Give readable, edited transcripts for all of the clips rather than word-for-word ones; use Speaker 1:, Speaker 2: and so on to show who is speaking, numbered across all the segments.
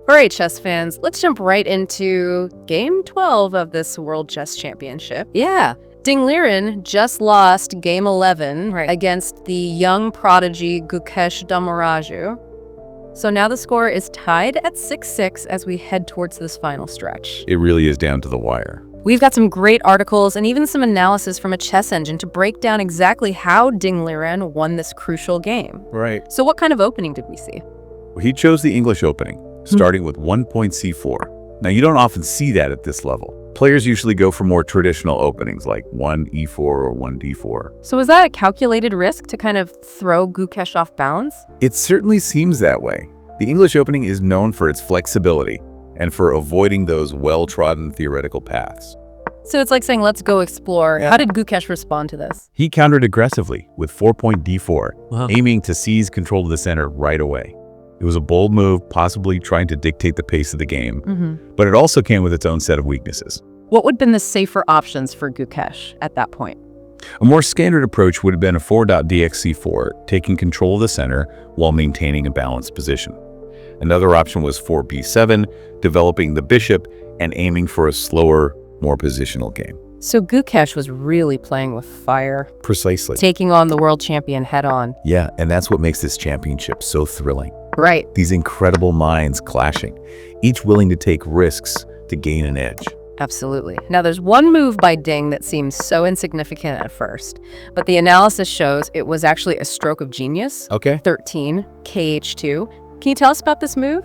Speaker 1: All right, chess fans, let's jump right into Game 12 of this World Chess Championship. Yeah, Ding Liren just lost Game 11 against the young prodigy Gukesh D. So now the score is tied at 6-6 as we head towards this final stretch.
Speaker 2: It really is down to the wire.
Speaker 1: We've got some great articles and even some analysis from a chess engine to break down exactly how Ding Liren won this crucial game.
Speaker 2: Right.
Speaker 1: So what kind of opening did we see?
Speaker 2: Well, he chose the English opening, starting with 1 point c4. Now, you don't often see that at this level. Players usually go for more traditional openings like 1 e4 or 1 d4.
Speaker 1: So is that a calculated risk to kind of throw Gukesh off balance?
Speaker 2: It certainly seems that way. The English opening is known for its flexibility and for avoiding those well-trodden theoretical paths.
Speaker 1: So it's like saying, let's go explore.
Speaker 2: Yeah.
Speaker 1: How did Gukesh respond to this?
Speaker 2: He countered aggressively with 4 point d4, aiming to seize control of the center right away. It was a bold move, possibly trying to dictate the pace of the game, but it also came with its own set of weaknesses.
Speaker 1: What would have been the safer options for Gukesh at that point?
Speaker 2: A more standard approach would have been a 4.dxc4, taking control of the center while maintaining a balanced position. Another option was 4b7, developing the bishop and aiming for a slower, more positional game.
Speaker 1: So Gukesh was really playing with fire.
Speaker 2: Precisely.
Speaker 1: Taking on the world champion head on.
Speaker 2: Yeah, and that's what makes this championship so thrilling.
Speaker 1: Right.
Speaker 2: These incredible minds clashing, each willing to take risks to gain an edge.
Speaker 1: Absolutely. Now, there's one move by Ding that seems so insignificant at first, but the analysis shows it was actually a stroke of genius.
Speaker 2: Okay.
Speaker 1: 13, kh2. Can you tell us about this move?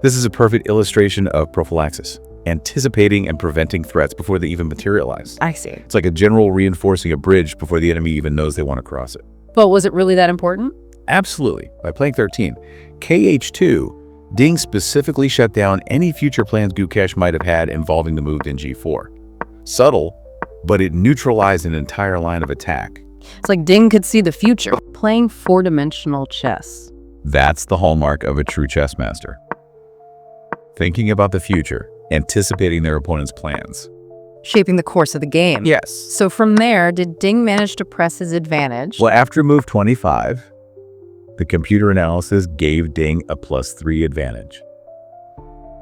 Speaker 2: This is a perfect illustration of prophylaxis, anticipating and preventing threats before they even materialize.
Speaker 1: I see.
Speaker 2: It's like a general reinforcing a bridge before the enemy even knows they want to cross it.
Speaker 1: But was it really that important?
Speaker 2: Absolutely. By playing 13, kh2, Ding specifically shut down any future plans Gukesh might have had involving the move in g4. Subtle, but it neutralized an entire line of attack.
Speaker 1: It's like Ding could see the future, playing four-dimensional chess.
Speaker 2: That's the hallmark of a true chess master. Thinking about the future, anticipating their opponent's plans.
Speaker 1: Shaping the course of the game.
Speaker 2: Yes.
Speaker 1: So from there, did Ding manage to press his advantage?
Speaker 2: Well, after move 25, the computer analysis gave Ding a +3 advantage,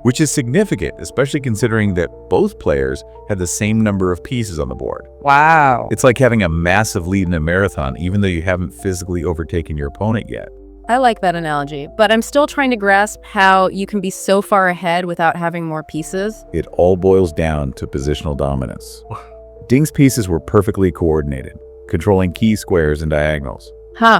Speaker 2: which is significant, especially considering that both players had the same number of pieces on the board.
Speaker 1: Wow.
Speaker 2: It's like having a massive lead in a marathon, even though you haven't physically overtaken your opponent yet.
Speaker 1: I like that analogy, but I'm still trying to grasp how you can be so far ahead without having more pieces.
Speaker 2: It all boils down to positional dominance. Ding's pieces were perfectly coordinated, controlling key squares and diagonals.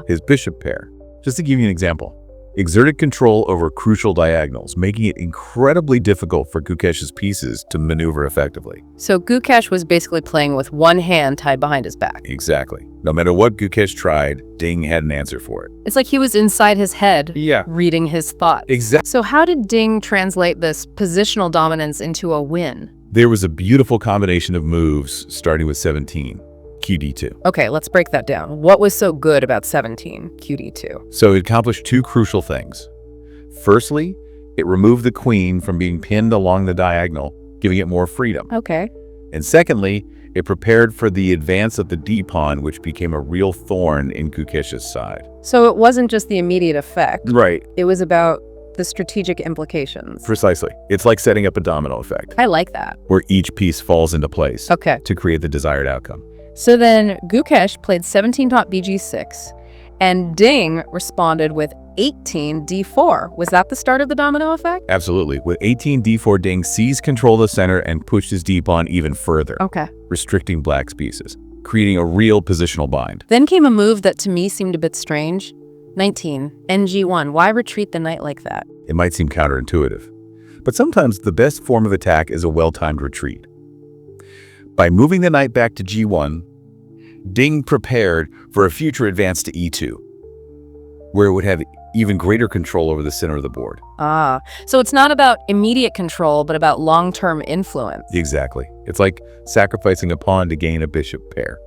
Speaker 2: His bishop pair, just to give you an example, exerted control over crucial diagonals, making it incredibly difficult for Gukesh's pieces to maneuver effectively.
Speaker 1: So Gukesh was basically playing with one hand tied behind his back.
Speaker 2: Exactly. No matter what Gukesh tried, Ding had an answer for it.
Speaker 1: It's like he was inside his head,
Speaker 2: Yeah.
Speaker 1: reading his thoughts.
Speaker 2: Exactly.
Speaker 1: So how did Ding translate this positional dominance into a win?
Speaker 2: There was a beautiful combination of moves starting with 17, QD2.
Speaker 1: Okay, let's break that down. What was so good about 17, QD2?
Speaker 2: So it accomplished two crucial things. Firstly, it removed the queen from being pinned along the diagonal, giving it more freedom.
Speaker 1: Okay.
Speaker 2: And secondly, it prepared for the advance of the d-pawn, which became a real thorn in Gukesh's side.
Speaker 1: So it wasn't just the immediate effect.
Speaker 2: Right.
Speaker 1: It was about the strategic implications.
Speaker 2: Precisely. It's like setting up a domino effect,
Speaker 1: I like that.
Speaker 2: where each piece falls into place
Speaker 1: Okay.
Speaker 2: to create the desired outcome.
Speaker 1: So then Gukesh played 17.bg6, and Ding responded with 18d4. Was that the start of the domino effect?
Speaker 2: Absolutely. With 18 d4, Ding seized control of the center and pushed his d-pawn even further,
Speaker 1: Okay.
Speaker 2: restricting black's pieces, creating a real positional bind.
Speaker 1: Then came a move that to me seemed a bit strange. 19, ng1. Why retreat the knight like that?
Speaker 2: It might seem counterintuitive, but sometimes the best form of attack is a well-timed retreat. By moving the knight back to g1, Ding prepared for a future advance to e2, where it would have even greater control over the center of the board.
Speaker 1: So it's not about immediate control, but about long-term influence.
Speaker 2: Exactly. It's like sacrificing a pawn to gain a bishop pair.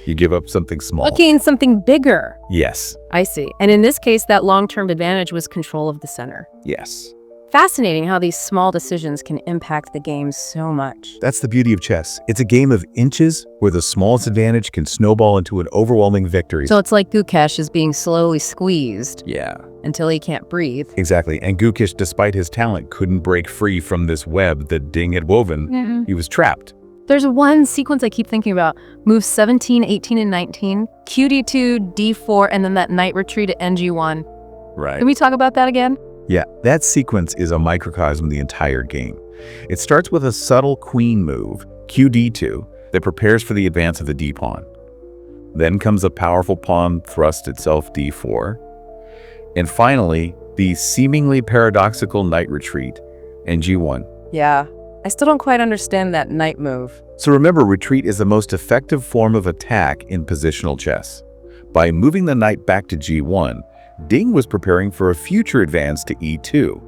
Speaker 2: You give up something small.
Speaker 1: Gain something bigger.
Speaker 2: Yes.
Speaker 1: I see. And in this case, that long-term advantage was control of the center.
Speaker 2: Yes.
Speaker 1: Fascinating how these small decisions can impact the game so much.
Speaker 2: That's the beauty of chess. It's a game of inches where the smallest advantage can snowball into an overwhelming victory.
Speaker 1: So it's like Gukesh is being slowly squeezed.
Speaker 2: Yeah.
Speaker 1: Until he can't breathe.
Speaker 2: Exactly. And Gukesh, despite his talent, couldn't break free from this web that Ding had woven. He was trapped.
Speaker 1: There's one sequence I keep thinking about. Moves 17, 18, and 19. QD2, D4, and then that knight retreat at NG1.
Speaker 2: Right.
Speaker 1: Can we talk about that again?
Speaker 2: Yeah, that sequence is a microcosm of the entire game. It starts with a subtle queen move, QD2, that prepares for the advance of the D-pawn. Then comes a powerful pawn thrust itself D4. And finally, the seemingly paradoxical knight retreat, NG1.
Speaker 1: Yeah, I still don't quite understand that knight move.
Speaker 2: So remember, retreat is the most effective form of attack in positional chess. By moving the knight back to G1, Ding was preparing for a future advance to E2,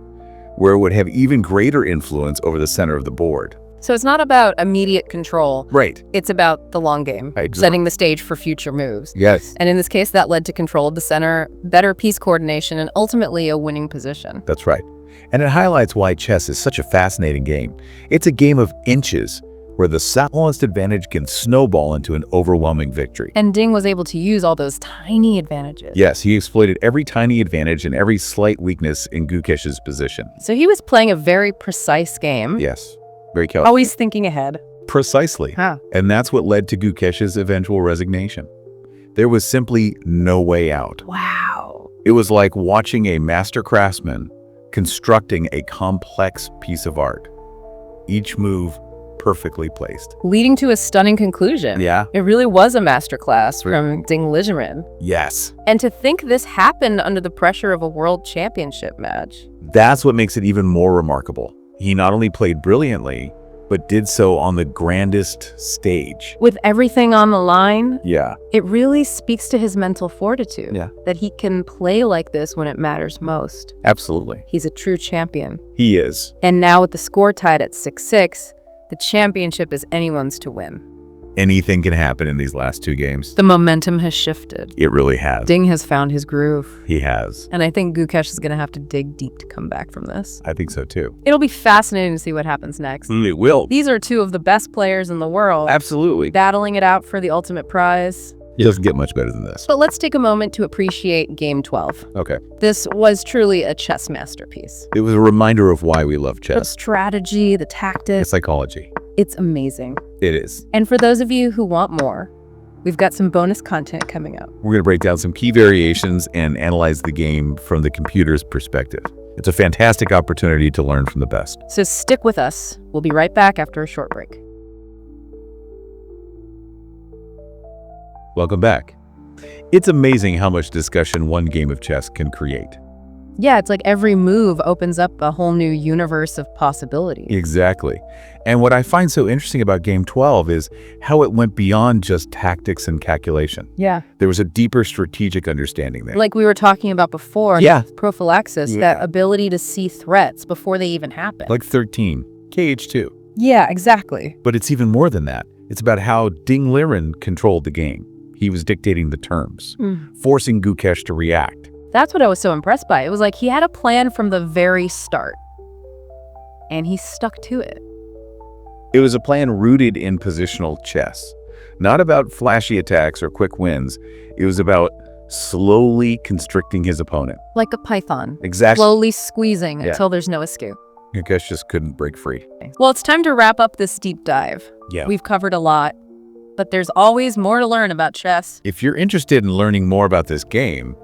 Speaker 2: where it would have even greater influence over the center of the board.
Speaker 1: So it's not about immediate control.
Speaker 2: Right.
Speaker 1: It's about the long game, setting the stage for future moves.
Speaker 2: Yes.
Speaker 1: And in this case, that led to control of the center, better piece coordination, and ultimately a winning position.
Speaker 2: That's right. And it highlights why chess is such a fascinating game. It's a game of inches, where the smallest advantage can snowball into an overwhelming victory.
Speaker 1: And Ding was able to use all those tiny advantages.
Speaker 2: Yes, he exploited every tiny advantage and every slight weakness in Gukesh's position.
Speaker 1: So he was playing a very precise game.
Speaker 2: Yes, very calculated.
Speaker 1: Always thinking ahead.
Speaker 2: Precisely. And that's what led to Gukesh's eventual resignation. There was simply no way out.
Speaker 1: Wow.
Speaker 2: It was like watching a master craftsman constructing a complex piece of art. Each move perfectly placed.
Speaker 1: Leading to a stunning conclusion.
Speaker 2: Yeah.
Speaker 1: It really was a masterclass from Ding Liren.
Speaker 2: Yes.
Speaker 1: And to think this happened under the pressure of a world championship match.
Speaker 2: That's what makes it even more remarkable. He not only played brilliantly, but did so on the grandest stage.
Speaker 1: With everything on the line,
Speaker 2: Yeah.
Speaker 1: it really speaks to his mental fortitude.
Speaker 2: Yeah.
Speaker 1: That he can play like this when it matters most.
Speaker 2: Absolutely.
Speaker 1: He's a true champion.
Speaker 2: He is.
Speaker 1: And now with the score tied at 6-6, the championship is anyone's to win.
Speaker 2: Anything can happen in these last two games.
Speaker 1: The momentum has shifted.
Speaker 2: It really has.
Speaker 1: Ding has found his groove.
Speaker 2: He has.
Speaker 1: And I think Gukesh is going to have to dig deep to come back from this.
Speaker 2: I think so too.
Speaker 1: It'll be fascinating to see what happens next.
Speaker 2: It will.
Speaker 1: These are two of the best players in the world.
Speaker 2: Absolutely.
Speaker 1: Battling it out for the ultimate prize.
Speaker 2: It doesn't get much better than this.
Speaker 1: But let's take a moment to appreciate Game 12.
Speaker 2: Okay.
Speaker 1: This was truly a chess masterpiece.
Speaker 2: It was a reminder of why we love
Speaker 1: The
Speaker 2: chess.
Speaker 1: strategy, the
Speaker 2: The
Speaker 1: tactics,
Speaker 2: psychology.
Speaker 1: it's amazing.
Speaker 2: It is.
Speaker 1: And for those of you who want more, we've got some bonus content coming up.
Speaker 2: We're going to break down some key variations and analyze the game from the computer's perspective. It's a fantastic opportunity to learn from the best.
Speaker 1: So stick with us. We'll be right back after a short break.
Speaker 2: Welcome back. It's amazing how much discussion one game of chess can create.
Speaker 1: Yeah, it's like every move opens up a whole new universe of possibilities.
Speaker 2: Exactly. And what I find so interesting about Game 12 is how it went beyond just tactics and calculation.
Speaker 1: Yeah.
Speaker 2: There was a deeper strategic understanding there.
Speaker 1: Like we were talking about before,
Speaker 2: Yeah.
Speaker 1: prophylaxis, that ability to see threats before they even happen.
Speaker 2: Like 13, KH2.
Speaker 1: Yeah, exactly.
Speaker 2: But it's even more than that. It's about how Ding Liren controlled the game. He was dictating the terms, forcing Gukesh to react.
Speaker 1: That's what I was so impressed by. It was like he had a plan from the very start, and he stuck to it.
Speaker 2: It was a plan rooted in positional chess, not about flashy attacks or quick wins. It was about slowly constricting his opponent.
Speaker 1: Like a python.
Speaker 2: Exactly.
Speaker 1: Slowly squeezing until there's no escape.
Speaker 2: Gukesh just couldn't break free.
Speaker 1: Well, it's time to wrap up this deep dive.
Speaker 2: Yeah.
Speaker 1: We've covered a lot, but there's always more to learn about chess.
Speaker 2: If you're interested in learning more about this game,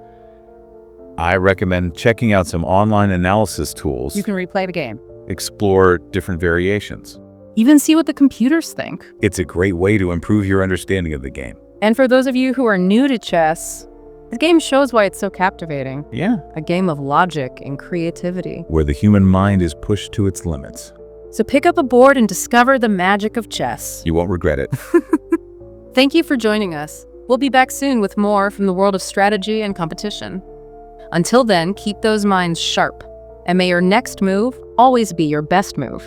Speaker 2: I recommend checking out some online analysis tools.
Speaker 1: You can replay the game.
Speaker 2: Explore different variations.
Speaker 1: Even see what the computers think.
Speaker 2: It's a great way to improve your understanding of the game.
Speaker 1: And for those of you who are new to chess, the game shows why it's so captivating.
Speaker 2: Yeah.
Speaker 1: A game of logic and creativity.
Speaker 2: Where the human mind is pushed to its limits.
Speaker 1: So pick up a board and discover the magic of chess.
Speaker 2: You won't regret it.
Speaker 1: Thank you for joining us. We'll be back soon with more from the world of strategy and competition. Until then, keep those minds sharp, and may your next move always be your best move.